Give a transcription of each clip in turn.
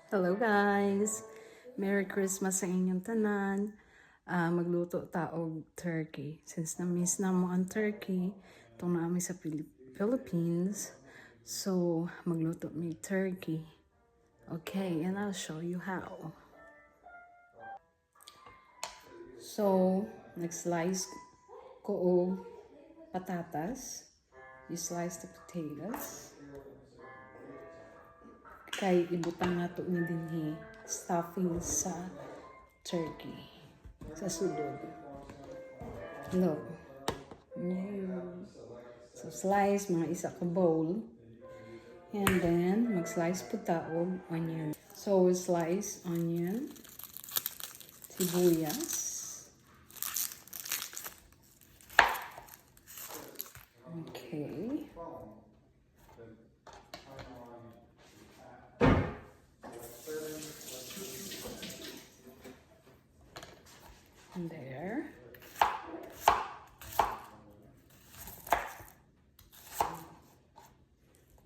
Hello guys! Merry Christmas sa inyong tanan. Magluto ta og turkey. Since na-miss na mo ang turkey, itong namin sa Philippines. So, magluto may turkey. Okay, and I'll show you how. So, nag-slice ko og patatas. You slice the potatoes. Kay ibutang nato ni dinhi stuffing sa turkey sa sudod. Look. So slice mga isa ka bowl. And then mag-slice po ta og onion. So we slice onion, sibuyas. Okay. And there.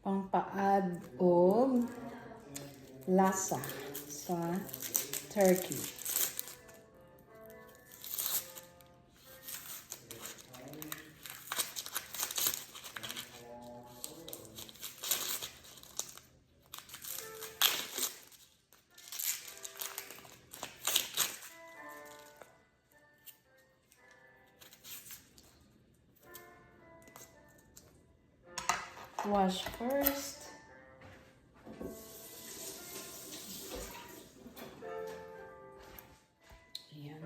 Pangpaad og lasa sa turkey. Wash first. Ayan.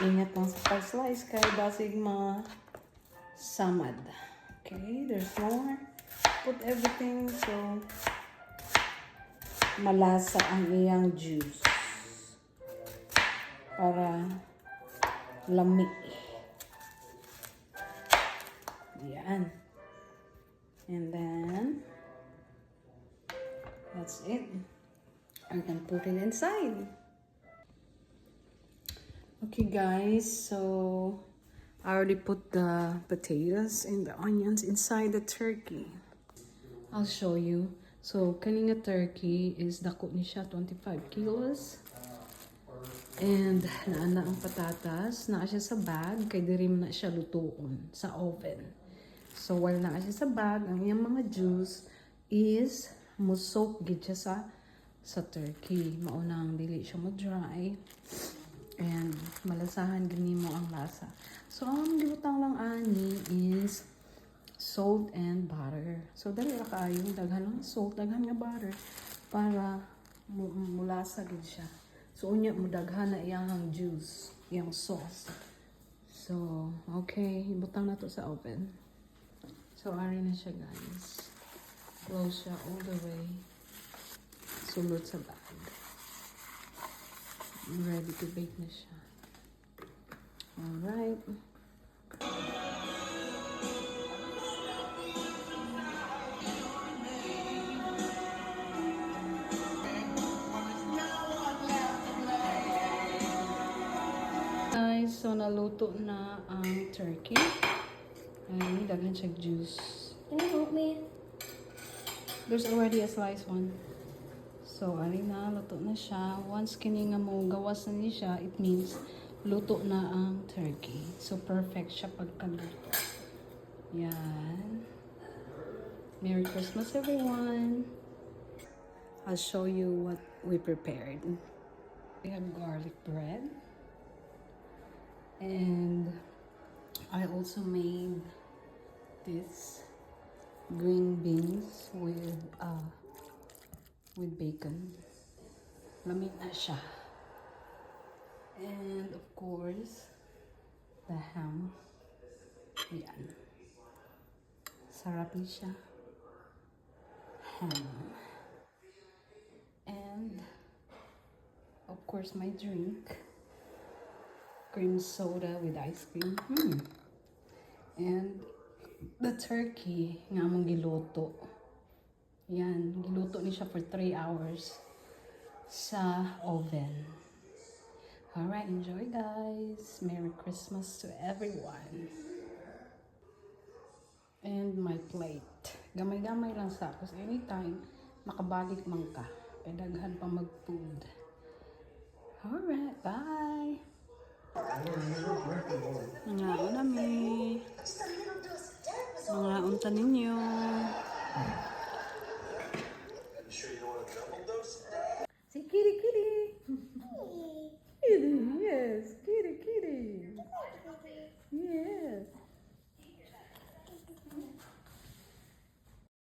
Ingat lang sa pag-slice kay basig samad. Okay, there's more. Put everything so malasa ang iyang juice. Para lami. Yan. And then, that's it. I can put it inside. Okay guys, so I already put the potatoes and the onions inside the turkey. I'll show you. So, kaninga turkey is dako ni siya 25 kilos. And naana ang patatas, naa siya sa bag, kay diri na siya lutuon sa oven. So while naa siya sa bag, ang iyang mga juice is musok gid siya sa turkey. Maunang dili siya mo dry. And malasahan gini mo ang lasa. So ang gibutang lang ani is salt and butter. So dali ra kaayo, daghan ng salt, daghan nga butter para mulasa gid siya. So, unya mo daghan na iyang juice, iyang sauce. So, okay, ibutang na to sa oven. So, ari na siya, guys. Close siya all the way. Sulod sa bag. Ready to bake na siya. Alright. So, naluto na ang turkey. Ay, daghan siya juice. Can you help me? There's already a slice one. So, ari na, luto na siya. Once kini nga mo gawas na ni siya, it means luto na ang turkey. So, perfect siya pagkaluto. Yan. Merry Christmas, everyone! I'll show you what we prepared. We have garlic bread. And I also made this green beans with bacon. Lamig na siya. And of course, the ham. Yan. Sarap din siya. Ham. And of course, my drink. Cream soda with ice cream. And the turkey nga among giluto. Yan, giluto ni siya for 3 hours sa oven. Alright, enjoy guys. Merry Christmas to everyone. And my plate. Gamay-gamay lang sa kasi anytime makabalik man ka. Pedaghan pa mag-food. Alright, bye! Mga unami. Mga unta ninyo.